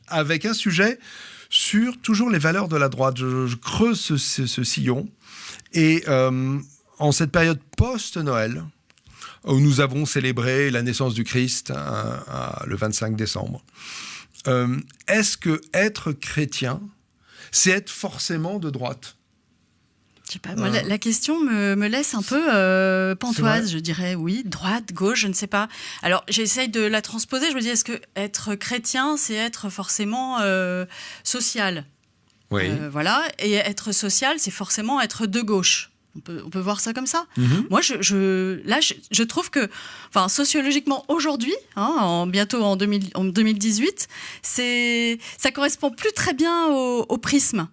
avec un sujet sur toujours les valeurs de la droite. Je creuse ce sillon et en cette période post-Noël, où nous avons célébré la naissance du Christ le 25 décembre, est-ce que être chrétien, c'est être forcément de droite ? Je sais pas, moi, la question me laisse un peu pantoise, je dirais. Oui, droite, gauche, je ne sais pas. Alors, j'essaye de la transposer. Je me dis, est-ce que être chrétien, c'est être forcément social ? Oui. Voilà. Et être social, c'est forcément être de gauche. On peut voir ça comme ça. Mm-hmm. Moi, je trouve que, sociologiquement, aujourd'hui, bientôt en 2018, ça correspond plus très bien au prisme.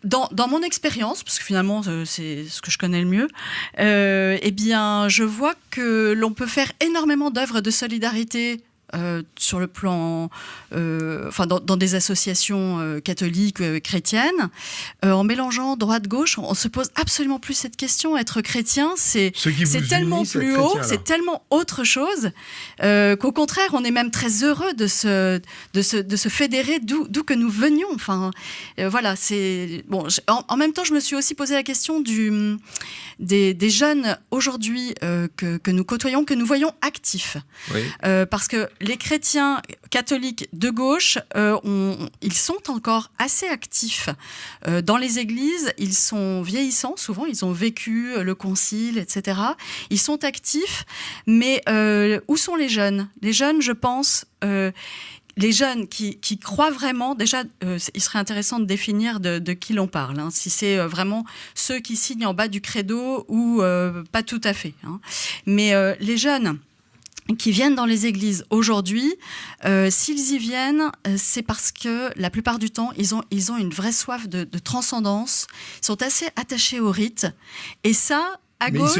Dans mon expérience, parce que finalement c'est ce que je connais le mieux, eh bien, je vois que l'on peut faire énormément d'œuvres de solidarité sur le plan, dans des associations catholiques, chrétiennes, en mélangeant droite-gauche. On se pose absolument plus cette question. Être chrétien, c'est tellement plus haut, c'est tellement autre chose, qu'au contraire, on est même très heureux de se fédérer d'où que nous venions. Voilà, c'est bon. En même temps, je me suis aussi posé la question des jeunes aujourd'hui que nous côtoyons, que nous voyons actifs. Oui. Parce que les chrétiens catholiques de gauche, ils sont encore assez actifs dans les églises. Ils sont vieillissants, souvent, ils ont vécu le concile, etc. Ils sont actifs, mais où sont les jeunes ? Les jeunes, je pense... les jeunes qui croient vraiment, déjà, il serait intéressant de définir de qui l'on parle, si c'est vraiment ceux qui signent en bas du credo ou pas tout à fait. Mais les jeunes qui viennent dans les églises aujourd'hui, s'ils y viennent, c'est parce que la plupart du temps, ils ont une vraie soif de transcendance, ils sont assez attachés au rite, et ça, à gauche,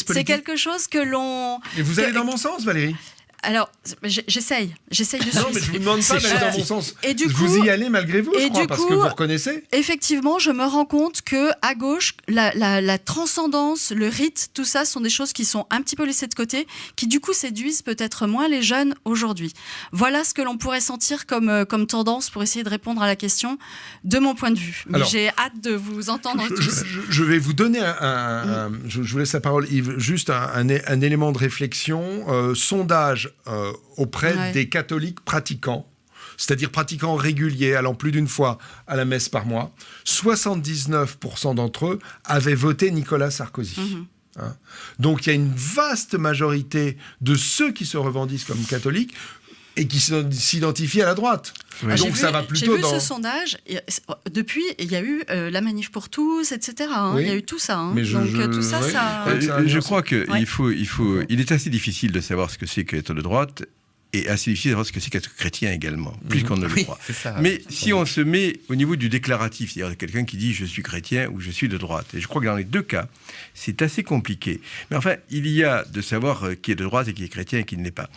c'est quelque chose que l'on... Et vous allez dans mon sens, Valérie ? Alors, j'essaye de suivre. Non, mais je vous demande pas d'aller dans mon sens. Et du coup, vous y allez malgré vous, je crois, parce que vous reconnaissez. Effectivement, je me rends compte que à gauche, la transcendance, le rite, tout ça sont des choses qui sont un petit peu laissées de côté, qui du coup séduisent peut-être moins les jeunes aujourd'hui. Voilà ce que l'on pourrait sentir comme tendance pour essayer de répondre à la question de mon point de vue. Mais j'ai hâte de vous entendre tous. Je vais vous donner je vous laisse la parole, Yves, juste un élément de réflexion. Sondage auprès des catholiques pratiquants, c'est-à-dire pratiquants réguliers, allant plus d'une fois à la messe par mois, 79% d'entre eux avaient voté Nicolas Sarkozy. Donc il y a une vaste majorité de ceux qui se revendiquent comme catholiques et qui s'identifient à la droite. Oui. Donc ça va plutôt j'ai vu ce sondage. Depuis, il y a eu la manif pour tous, etc. Oui. Il y a eu tout ça. Mais tout ça, je crois qu'il il est assez difficile de savoir ce que c'est qu'être de droite, et assez difficile de savoir ce que c'est qu'être chrétien également, plus qu'on ne le croit. Mais si on se met au niveau du déclaratif, c'est-à-dire quelqu'un qui dit « je suis chrétien » ou « je suis de droite », et je crois que dans les deux cas, c'est assez compliqué. Mais enfin, il y a de savoir qui est de droite et qui est chrétien et qui ne l'est pas.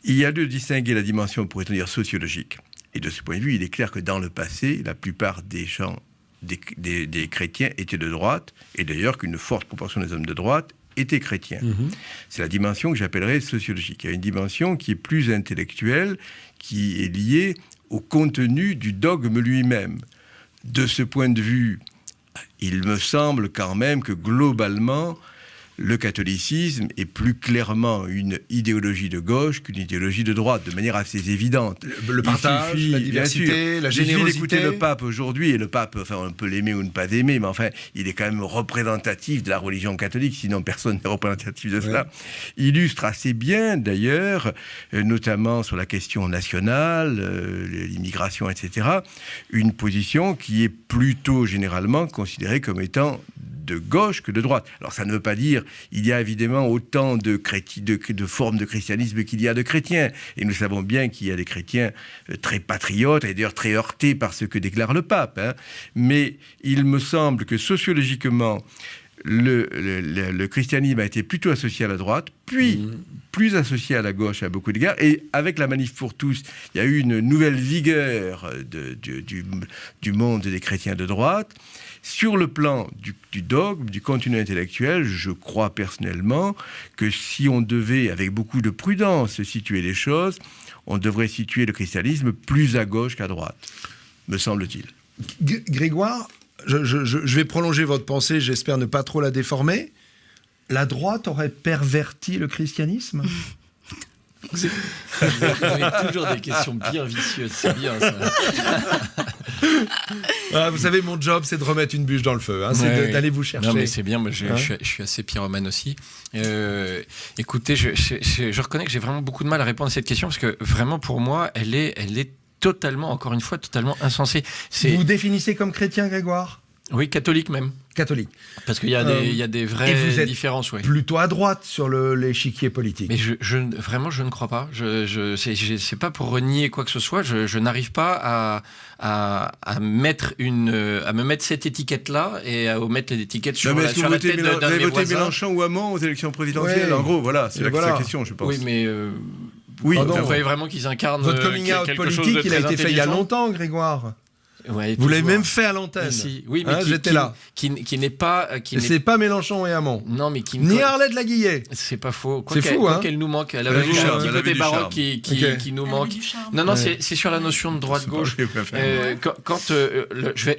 Il y a de distinguer la dimension, pourrait-on dire, sociologique. Et de ce point de vue, il est clair que dans le passé, la plupart des gens, des chrétiens étaient de droite, et d'ailleurs qu'une forte proportion des hommes de droite étaient chrétiens. C'est la dimension que j'appellerais sociologique. Il y a une dimension qui est plus intellectuelle, qui est liée au contenu du dogme lui-même. De ce point de vue, il me semble quand même que globalement, le catholicisme est plus clairement une idéologie de gauche qu'une idéologie de droite, de manière assez évidente. Le partage, la diversité, la générosité. Il suffit d'écouter le pape aujourd'hui, et le pape, on peut l'aimer ou ne pas l'aimer, mais enfin, il est quand même représentatif de la religion catholique, sinon personne n'est représentatif de cela. Il illustre assez bien, d'ailleurs, notamment sur la question nationale, l'immigration, etc., une position qui est plutôt généralement considérée comme étant de gauche que de droite. Alors ça ne veut pas dire, il y a évidemment autant de formes de christianisme qu'il y a de chrétiens. Et nous savons bien qu'il y a des chrétiens très patriotes, et d'ailleurs très heurtés par ce que déclare le pape. Mais il me semble que sociologiquement, le christianisme a été plutôt associé à la droite, puis plus associé à la gauche à beaucoup d'égards. Et avec la Manif pour tous, il y a eu une nouvelle vigueur du monde des chrétiens de droite. Sur le plan du dogme, du contenu intellectuel, je crois personnellement que si on devait, avec beaucoup de prudence, situer les choses, on devrait situer le christianisme plus à gauche qu'à droite, me semble-t-il. Grégoire, je vais prolonger votre pensée, j'espère ne pas trop la déformer. La droite aurait perverti le christianisme ? Vous avez toujours des questions bien vicieuses, c'est bien ça. Vous savez, mon job, c'est de remettre une bûche dans le feu, c'est d'aller vous chercher. Non, mais c'est bien, moi je suis assez pyromane aussi. Écoutez, je reconnais que j'ai vraiment beaucoup de mal à répondre à cette question, parce que vraiment pour moi, elle est totalement, encore une fois, totalement insensée. Vous vous définissez comme chrétien, Grégoire ? Oui, catholique même. Catholique. Parce qu'il y a des vraies différences. Oui. Plutôt à droite sur l'échiquier politique. Mais vraiment, je ne crois pas. C'est pas pour renier quoi que ce soit. Je n'arrive pas à me mettre cette étiquette-là et à omettre l'étiquette sur la tête d'un de mes voisins. Vous avez voté Mélenchon ou Hamon aux élections présidentielles ? En gros, voilà, c'est la question, je pense. Oui, mais... Oui, vous croyez vraiment qu'ils incarnent votre coming out politique, il a été fait il y a longtemps, Grégoire. Ouais, vous l'avez même fait à l'antenne. Si. Oui, mais j'étais là. Qui n'est pas. C'est pas Mélenchon et Hamon. Non, mais ni Arlette Laguillet. C'est pas faux. C'est fou, hein. Qu'elle nous manque. Elle avait un petit côté baroque qui nous manque. Non, c'est sur la notion de droite-gauche. Je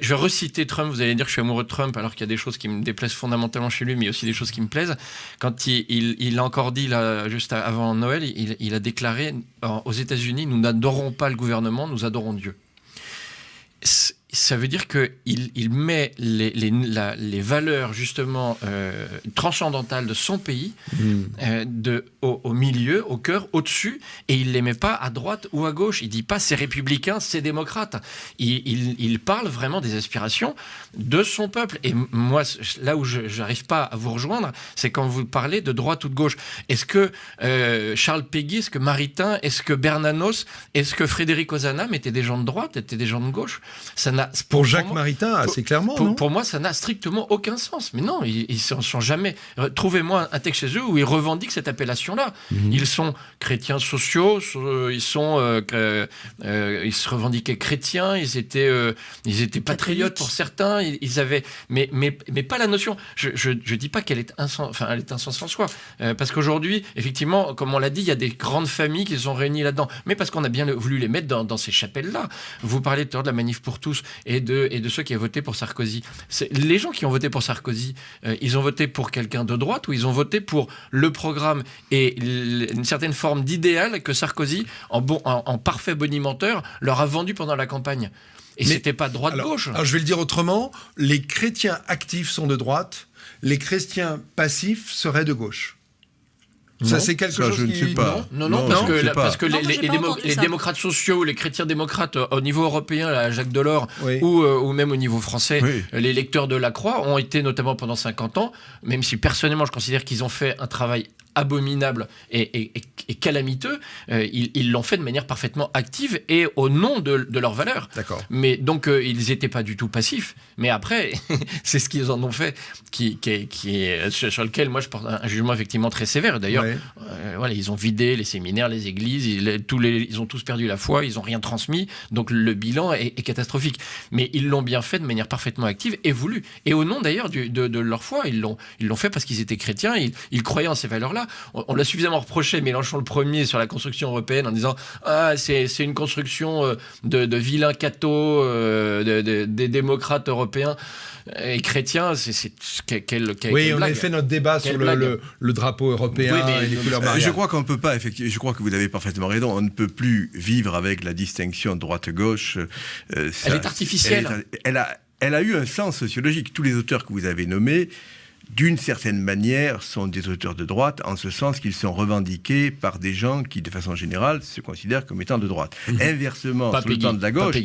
vais reciter Trump. Vous allez dire que je suis amoureux de Trump, alors qu'il y a des choses qui me déplaisent fondamentalement chez lui, mais aussi des choses qui me plaisent. Quand il a encore dit, là, juste avant Noël, il a déclaré aux États-Unis, nous n'adorons pas le gouvernement, nous adorons Dieu. Ça veut dire qu'il met les valeurs justement transcendantales de son pays au milieu, au cœur, au-dessus, et il ne les met pas à droite ou à gauche. Il ne dit pas c'est républicain, c'est démocrate. Il parle vraiment des aspirations de son peuple. Et moi, là où je n'arrive pas à vous rejoindre, c'est quand vous parlez de droite ou de gauche. Est-ce que Charles Péguy, est-ce que Maritain, est-ce que Bernanos, est-ce que Frédéric Ozanam étaient des gens de droite, étaient des gens de gauche ? Pour Jacques Maritain, assez clairement, non ? Pour moi, ça n'a strictement aucun sens. Mais non, ils ne sont jamais... Trouvez-moi un texte chez eux où ils revendiquent cette appellation-là. Ils sont chrétiens sociaux, ils se revendiquaient chrétiens, ils étaient patriotes pour certains, ils avaient... Mais pas la notion. Je ne dis pas qu'elle est insensée en soi. Parce qu'aujourd'hui, effectivement, comme on l'a dit, il y a des grandes familles qui se sont réunies là-dedans. Mais parce qu'on a bien voulu les mettre dans ces chapelles-là. Vous parlez tout à l'heure de la Manif pour tous et de ceux qui ont voté pour Sarkozy. Les gens qui ont voté pour Sarkozy, ils ont voté pour quelqu'un de droite ou ils ont voté pour le programme et une certaine forme d'idéal que Sarkozy, en parfait bonimenteur, leur a vendu pendant la campagne. Et c'était pas droite-gauche. Alors je vais le dire autrement, les chrétiens actifs sont de droite, les chrétiens passifs seraient de gauche. Ça, c'est quelque chose je ne sais pas. Non, parce que les démocrates sociaux, les chrétiens démocrates au niveau européen, là, Jacques Delors, ou même au niveau français, les lecteurs de la Croix ont été notamment pendant 50 ans, même si personnellement je considère qu'ils ont fait un travail abominable et calamiteux, ils l'ont fait de manière parfaitement active et au nom de leurs valeurs. D'accord. Mais donc ils n'étaient pas du tout passifs. Mais après, c'est ce qu'ils en ont fait sur lequel moi je porte un jugement effectivement très sévère. D'ailleurs, voilà, ils ont vidé les séminaires, les églises, ils ont tous perdu la foi, ils n'ont rien transmis. Donc le bilan est catastrophique. Mais ils l'ont bien fait de manière parfaitement active et voulue. Et au nom d'ailleurs de leur foi, ils l'ont fait parce qu'ils étaient chrétiens, ils croyaient en ces valeurs-là. On l'a suffisamment reproché, Mélenchon le premier, sur la construction européenne, en disant c'est une construction de vilains cathos, des démocrates européens et chrétiens. Oui, on a fait notre débat sur le drapeau européen et les couleurs mariales. Je crois qu'on ne peut pas, effectivement, je crois que vous avez parfaitement raison, on ne peut plus vivre avec la distinction droite-gauche. Elle est artificielle. Elle a eu un sens sociologique. Tous les auteurs que vous avez nommés, d'une certaine manière, sont des auteurs de droite, en ce sens qu'ils sont revendiqués par des gens qui, de façon générale, se considèrent comme étant de droite. Inversement, sur le plan de la gauche,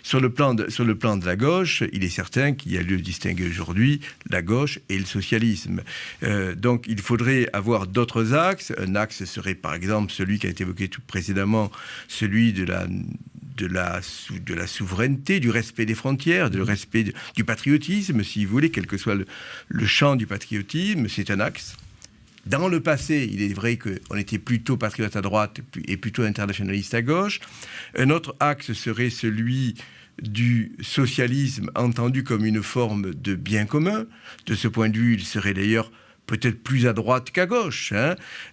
sur le plan de la gauche, il est certain qu'il y a lieu de distinguer aujourd'hui la gauche et le socialisme. Donc, il faudrait avoir d'autres axes. Un axe serait, par exemple, celui qui a été évoqué tout précédemment, celui de de la souveraineté, du respect des frontières, du respect du patriotisme, si vous voulez, quel que soit le champ du patriotisme, c'est un axe. Dans le passé, il est vrai qu'on était plutôt patriote à droite et plutôt internationaliste à gauche. Un autre axe serait celui du socialisme entendu comme une forme de bien commun. De ce point de vue, il serait d'ailleurs peut-être plus à droite qu'à gauche.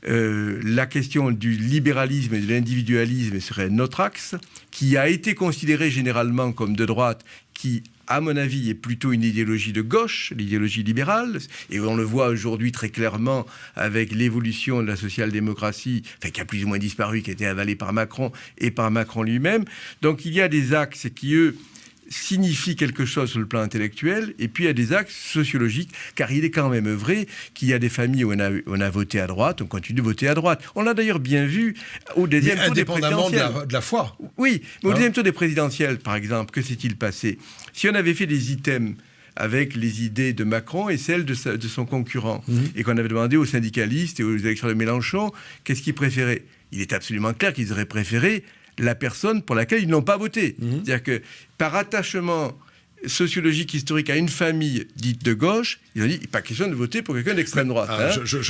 La question du libéralisme et de l'individualisme serait un autre axe, qui a été considéré généralement comme de droite, qui, à mon avis, est plutôt une idéologie de gauche, l'idéologie libérale, et on le voit aujourd'hui très clairement avec l'évolution de la social-démocratie, qui a plus ou moins disparu, qui a été avalée par Macron et par Macron lui-même. Donc il y a des axes qui, eux, signifie quelque chose sur le plan intellectuel, et puis il y a des axes sociologiques, car il est quand même vrai qu'il y a des familles où on a voté à droite, on continue de voter à droite. On l'a d'ailleurs bien vu au deuxième tour des présidentielles. Indépendamment de la foi. Oui, mais au deuxième tour des présidentielles, par exemple, que s'est-il passé ? Si on avait fait des items avec les idées de Macron et celles de son concurrent, et qu'on avait demandé aux syndicalistes et aux électeurs de Mélenchon qu'est-ce qu'ils préféraient, il est absolument clair qu'ils auraient préféré la personne pour laquelle ils n'ont pas voté. C'est-à-dire que par attachement sociologique, historique à une famille dite de gauche, ils ont dit, il n'est pas question de voter pour quelqu'un d'extrême droite.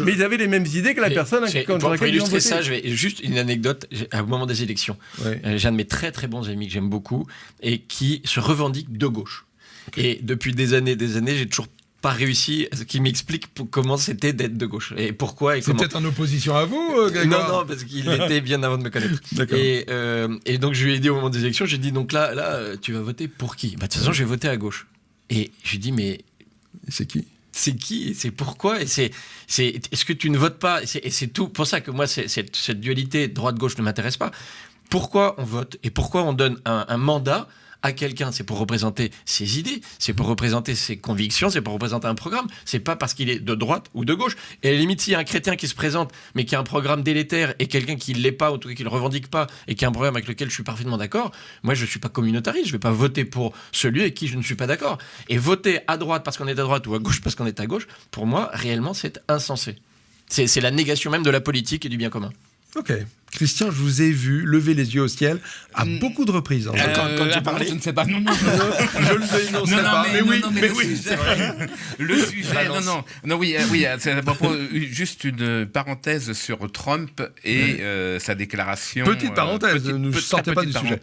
Mais ils avaient les mêmes idées que la personne contre laquelle ils ont voté. Pour illustrer ça, juste une anecdote. Au moment des élections, j'ai un de mes très très bons amis que j'aime beaucoup et qui se revendique de gauche. Okay. Et depuis des années, j'ai toujours pas réussi, ce qui m'explique comment c'était d'être de gauche et pourquoi. C'est peut-être en opposition à vous, Grégoire. Non, parce qu'il était bien avant de me connaître. Et donc je lui ai dit au moment des élections, j'ai dit donc là, tu vas voter pour qui ? De toute façon, je vais voter à gauche. Et je lui ai dit mais c'est qui ? C'est qui ? Et c'est pourquoi ? Et est-ce que tu ne votes pas ? Et c'est tout pour ça que moi cette dualité droite-gauche ne m'intéresse pas. Pourquoi on vote et pourquoi on donne un mandat à quelqu'un? C'est pour représenter ses idées, c'est pour représenter ses convictions, c'est pour représenter un programme. C'est pas parce qu'il est de droite ou de gauche. Et à la limite, s'il y a un chrétien qui se présente, mais qui a un programme délétère, et quelqu'un qui ne l'est pas, ou qui ne le revendique pas, et qui a un programme avec lequel je suis parfaitement d'accord, moi, je ne suis pas communautariste. Je ne vais pas voter pour celui avec qui je ne suis pas d'accord. Et voter à droite parce qu'on est à droite, ou à gauche parce qu'on est à gauche, pour moi, réellement, c'est insensé. C'est la négation même de la politique et du bien commun. Ok. Christian, je vous ai vu lever les yeux au ciel à beaucoup de reprises. Quand tu parlais, je ne sais pas. Non, je le dénoncerai pas. Mais oui, c'est vrai. Le sujet, oui, c'est à propos, juste une parenthèse sur Trump et sa déclaration. Petite parenthèse, ne sortez pas du sujet.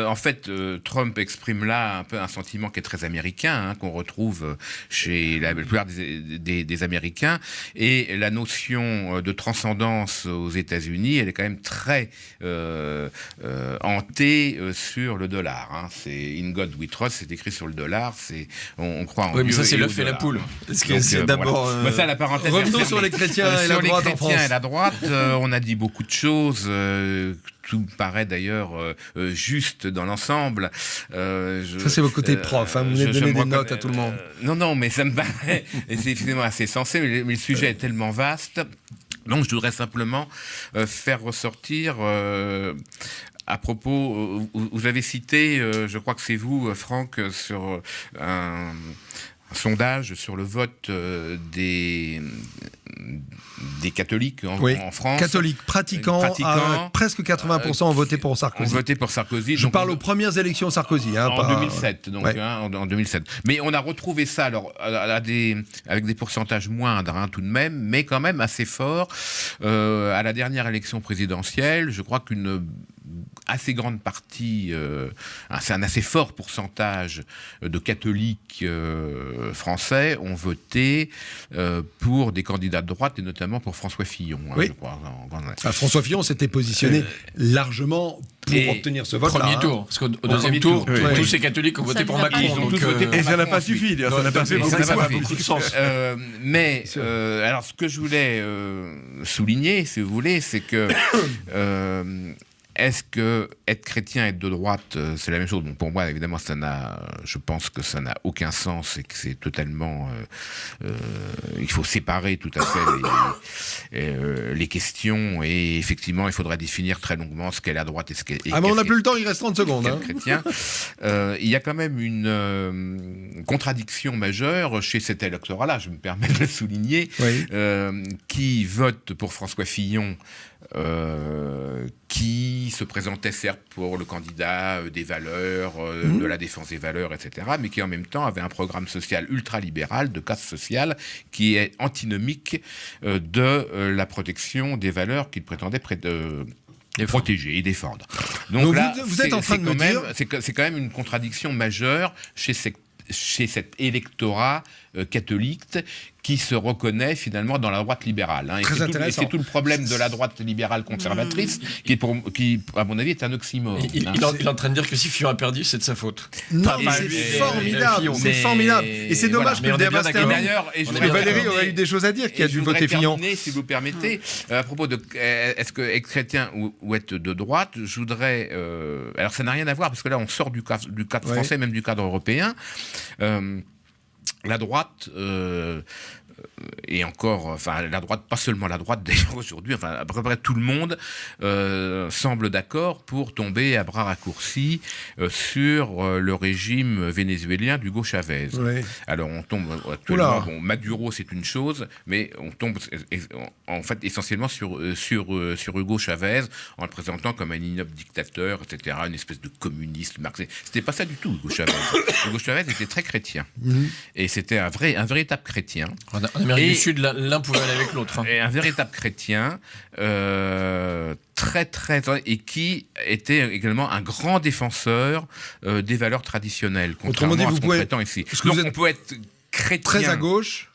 En fait, Trump exprime là un peu un sentiment qui est très américain, qu'on retrouve chez la plupart des Américains, et la notion de transcendance aux États-Unis, elle est quand même très hantée sur le dollar. C'est In God We Trust, c'est écrit sur le dollar. On croit en Dieu. Oui, mais ça, c'est l'œuf et la poule. Parce que c'est d'abord. Voilà. Ça, la parenthèse. Revenons sur les chrétiens et la droite en France. Sur les chrétiens et la droite, on a dit beaucoup de choses. Tout paraît d'ailleurs juste dans l'ensemble. Ça, c'est vos côtés prof. Vous venez de donner des notes à tout le monde. Non, mais ça me paraît. Et c'est évidemment assez sensé, mais le sujet est tellement vaste. Donc, je voudrais simplement faire ressortir, à propos, vous avez cité, je crois que c'est vous, Franck, sur un sondage sur le vote des catholiques en France. Catholiques pratiquants. Presque 80% ont voté pour Sarkozy. Ont voté pour Sarkozy. Je parle aux premières élections Sarkozy. En 2007. En 2007. Mais on a retrouvé ça alors, avec des pourcentages moindres tout de même, mais quand même assez forts. À la dernière élection présidentielle, je crois qu'une assez grande partie, c'est un assez fort pourcentage de catholiques français ont voté pour des candidats de droite et notamment pour François Fillon. Oui. Je crois, François Fillon s'était positionné largement pour obtenir ce vote-là. Premier tour, parce qu'au deuxième tour, tous ces catholiques ont voté pour Macron. Et ça n'a pas suffi. Ça n'a pas beaucoup de sens. Mais alors, ce que je voulais souligner, si vous voulez, c'est que est-ce que être chrétien, être de droite, c'est la même chose? Bon, pour moi, évidemment, je pense que ça n'a aucun sens et que c'est totalement... il faut séparer tout à fait les questions, et effectivement, il faudra définir très longuement ce qu'est la droite et ce qu'est... mais on n'a plus le temps, il reste 30 secondes. Chrétien. Il y a quand même une contradiction majeure chez cet électorat-là, je me permets de le souligner, qui vote pour François Fillon, qui qui se présentait certes pour le candidat des valeurs, de la défense des valeurs, etc., mais qui en même temps avait un programme social ultralibéral de casse sociale qui est antinomique de la protection des valeurs qu'il prétendait protéger et défendre. Donc là, vous êtes en train de me dire... C'est quand même une contradiction majeure chez cet électorat catholique qui se reconnaît finalement dans la droite libérale. Et Très intéressant. C'est tout le problème de la droite libérale conservatrice qui, à mon avis, est un oxymore. Il est en train de dire que si Fillon a perdu, c'est de sa faute. Non, mais c'est formidable. C'est formidable. Et c'est dommage que le débat se termine. Valérie aurait eu des choses à dire qui a dû voter Fillon. Si vous permettez, à propos de est-ce que être chrétien ou être de droite, je voudrais... alors ça n'a rien à voir, parce que là, on sort du cadre français, même du cadre européen. La droite, et encore, enfin la droite, pas seulement la droite d'ailleurs aujourd'hui, enfin à peu près tout le monde semble d'accord pour tomber à bras raccourcis sur le régime vénézuélien d'Hugo Chavez. Oui. Alors on tombe actuellement, Maduro c'est une chose, mais on tombe en fait essentiellement sur Hugo Chavez en le présentant comme un ignoble dictateur, etc., une espèce de communiste marxiste. C'était pas ça du tout, Hugo Chavez. Hugo Chavez était très chrétien. Et c'était un véritable chrétien. En Amérique du Sud, l'un pouvait aller avec l'autre. Et un véritable chrétien, très, et qui était également un grand défenseur des valeurs traditionnelles. Autrement dit, vous pouvez... Ici. Donc, on peut être chrétien... Très à gauche.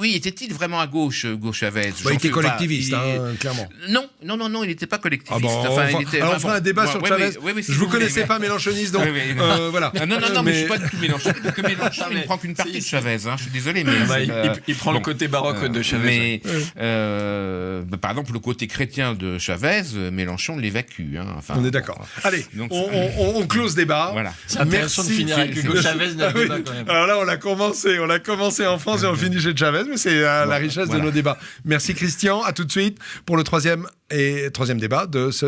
Oui, était-il vraiment à gauche, Hugo Chavez? Il était collectiviste, clairement. Non, il n'était pas collectiviste. Alors on fera un débat sur Chavez. Je ne vous connaissais pas mélanchoniste, donc voilà. Non, mais je ne suis pas du tout mélanchoniste. Parce que Mélenchon, il ne prend qu'une partie de Chavez. Je suis désolé, mais... Il prend le côté baroque de Chavez. Mais, par exemple, le côté chrétien de Chavez, Mélenchon l'évacue. On est d'accord. Allez, on close débat. Voilà. C'est intéressant de finir avec Hugo Chavez dans le débat, quand même. Alors là, on a commencé en France et on finit chez Chavez. Mais c'est la richesse de nos débats. Merci Christian, à tout de suite pour le troisième débat de ce